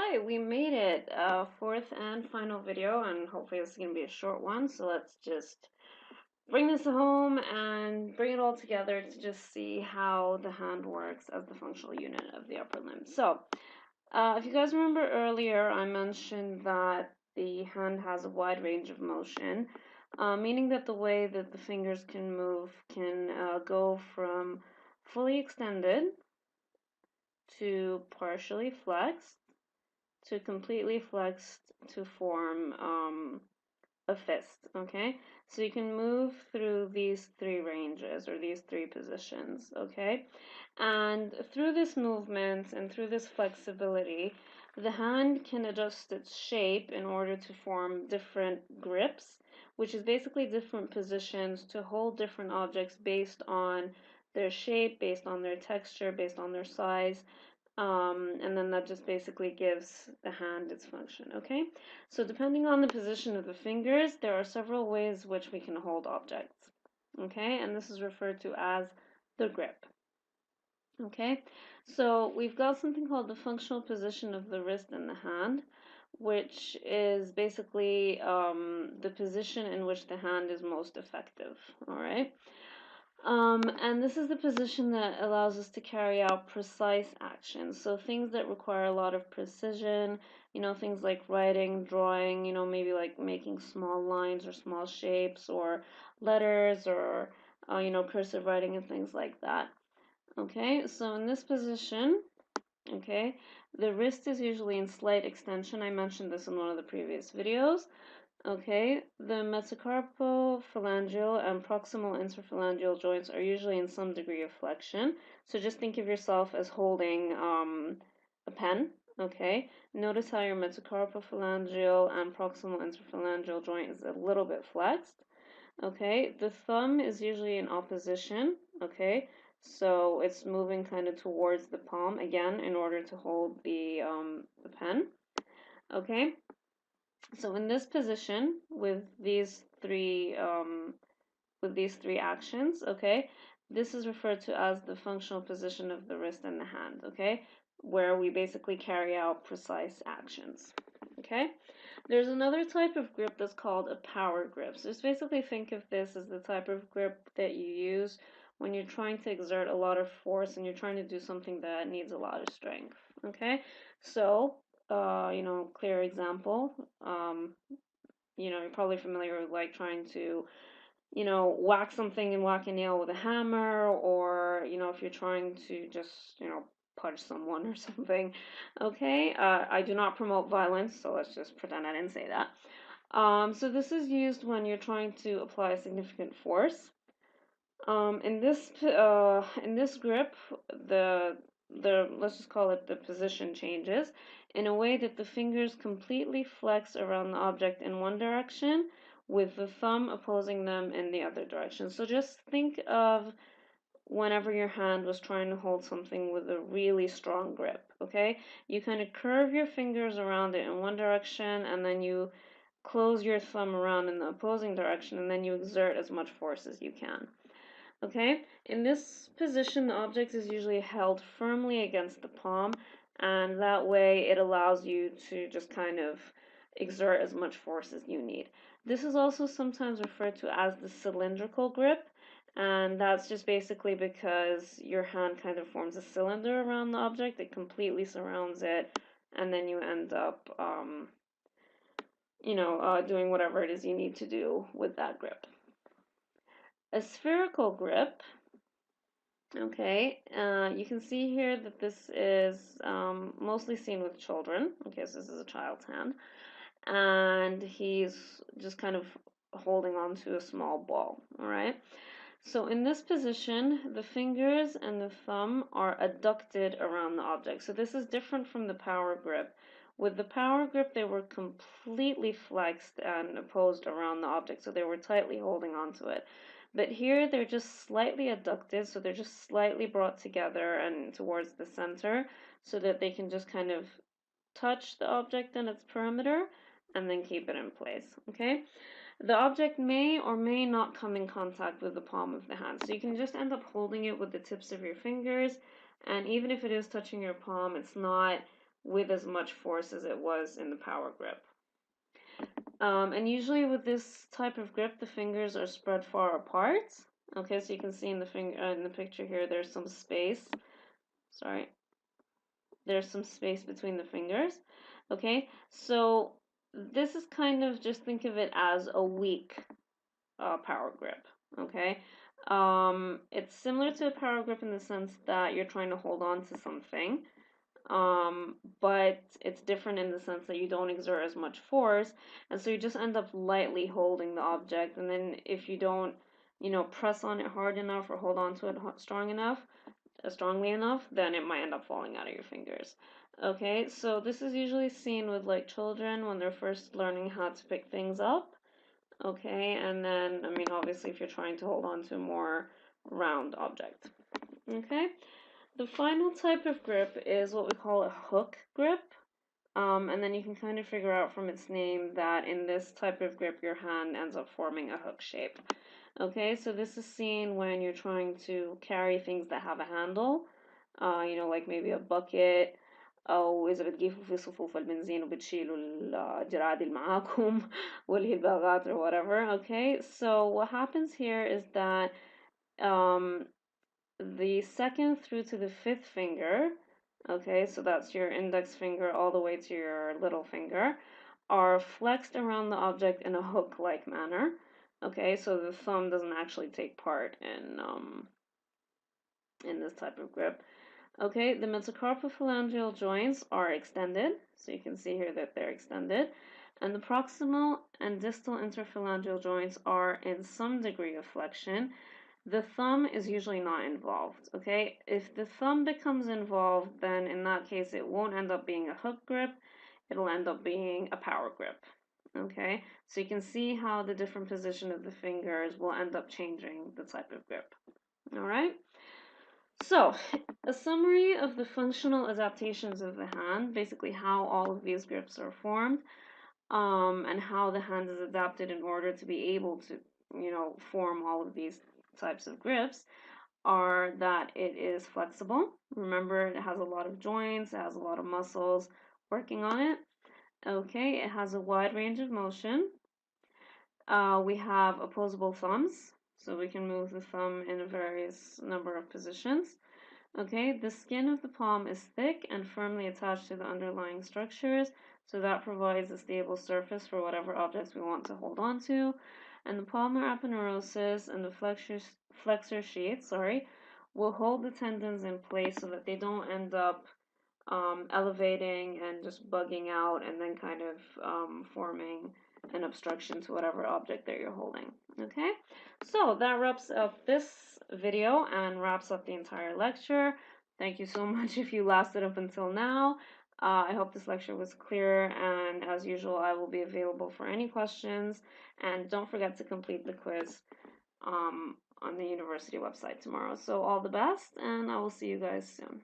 Alright, we made it. Fourth and final video, and hopefully this is going to be a short one. So let's just bring this home and bring it all together to just see how the hand works as the functional unit of the upper limb. So, if you guys remember earlier, I mentioned that the hand has a wide range of motion, meaning that the way that the fingers can move can go from fully extended to partially flexed to completely flexed to form a fist, okay? So you can move through these three ranges or these three positions, okay? And through this movement and through this flexibility, the hand can adjust its shape in order to form different grips, which is basically different positions to hold different objects based on their shape, based on their texture, based on their size, and then that just basically gives the hand its function, okay? So depending on the position of the fingers, there are several ways which we can hold objects, okay? And this is referred to as the grip, okay? So we've got something called the functional position of the wrist and the hand, which is basically the position in which the hand is most effective, all right? And this is the position that allows us to carry out precise actions. So things that require a lot of precision, things like writing, drawing, maybe like making small lines or small shapes or letters or, cursive writing and things like that. Okay, so in this position, okay, the wrist is usually in slight extension. I mentioned this in one of the previous videos. Okay, the metacarpophalangeal and proximal interphalangeal joints are usually in some degree of flexion. So just think of yourself as holding a pen. Okay, notice how your metacarpophalangeal and proximal interphalangeal joint is a little bit flexed. Okay, the thumb is usually in opposition. Okay, so it's moving kind of towards the palm again in order to hold the pen. Okay. So in this position with these three actions, okay, this is referred to as the functional position of the wrist and the hand, okay, where we basically carry out precise actions, okay. There's another type of grip that's called a power grip. So just basically think of this as the type of grip that you use when you're trying to exert a lot of force and you're trying to do something that needs a lot of strength, okay. So clear example, you're probably familiar with like trying to, whack something and whack a nail with a hammer, or, if you're trying to just, punch someone or something. Okay, I do not promote violence, so let's just pretend I didn't say that. So this is used when you're trying to apply a significant force. In this grip, the let's just call it the position changes in a way that the fingers completely flex around the object in one direction with the thumb opposing them in the other direction. So just think of whenever your hand was trying to hold something with a really strong grip, okay? You kind of curve your fingers around it in one direction and then you close your thumb around in the opposing direction and then you exert as much force as you can. Okay, in this position, the object is usually held firmly against the palm, and that way it allows you to just kind of exert as much force as you need. This is also sometimes referred to as the cylindrical grip, and that's just basically because your hand kind of forms a cylinder around the object, it completely surrounds it, and then you end up, doing whatever it is you need to do with that grip. A spherical grip. Okay, you can see here that this is mostly seen with children. Okay, so this is a child's hand. And he's just kind of holding on to a small ball, all right? So in this position, the fingers and the thumb are adducted around the object. So this is different from the power grip. With the power grip, they were completely flexed and opposed around the object, so they were tightly holding onto it. But here they're just slightly adducted, so they're just slightly brought together and towards the center so that they can just kind of touch the object and its perimeter and then keep it in place, okay? The object may or may not come in contact with the palm of the hand, so you can just end up holding it with the tips of your fingers, and even if it is touching your palm, it's not with as much force as it was in the power grip. And usually with this type of grip, the fingers are spread far apart. Okay, so you can see in the picture here, there's some space. Sorry, there's some space between the fingers. Okay, so this is kind of, just think of it as a weak power grip. Okay, it's similar to a power grip in the sense that you're trying to hold on to something. But it's different in the sense that you don't exert as much force, and so you just end up lightly holding the object, and then if you don't, press on it hard enough or hold on to it strongly enough, then it might end up falling out of your fingers. Okay, so this is usually seen with like children when they're first learning how to pick things up. Okay, and then, I mean, obviously if you're trying to hold on to a more round object. Okay. The final type of grip is what we call a hook grip. And then you can kind of figure out from its name that in this type of grip, your hand ends up forming a hook shape. Okay, so this is seen when you're trying to carry things that have a handle, like maybe a bucket, أو إذا بتجيبوا في صفوف البنزين وبتشيلوا الجراد اللي معاكم واللي هي الباغات or whatever. Okay, so what happens here is that the second through to the fifth finger, okay, so that's your index finger all the way to your little finger, are flexed around the object in a hook-like manner. Okay, so the thumb doesn't actually take part in this type of grip. Okay, the metacarpophalangeal joints are extended, so you can see here that they're extended, and the proximal and distal interphalangeal joints are in some degree of flexion. The thumb is usually not involved, okay? If the thumb becomes involved, then in that case, it won't end up being a hook grip. It'll end up being a power grip, okay? So you can see how the different position of the fingers will end up changing the type of grip, all right? So, a summary of the functional adaptations of the hand, basically how all of these grips are formed, and how the hand is adapted in order to be able to, form all of these types of grips, are that it is flexible. Remember, it has a lot of joints, it has a lot of muscles working on it. Okay, it has a wide range of motion. We have opposable thumbs, so we can move the thumb in a various number of positions. Okay, the skin of the palm is thick and firmly attached to the underlying structures, so that provides a stable surface for whatever objects we want to hold on to. And the palmar aponeurosis and the flexor sheath, will hold the tendons in place so that they don't end up elevating and just bugging out and then kind of forming an obstruction to whatever object that you're holding. Okay, so that wraps up this video and wraps up the entire lecture. Thank you so much if you lasted up until now. I hope this lecture was clear, and as usual, I will be available for any questions. And don't forget to complete the quiz on the university website tomorrow. So all the best, and I will see you guys soon.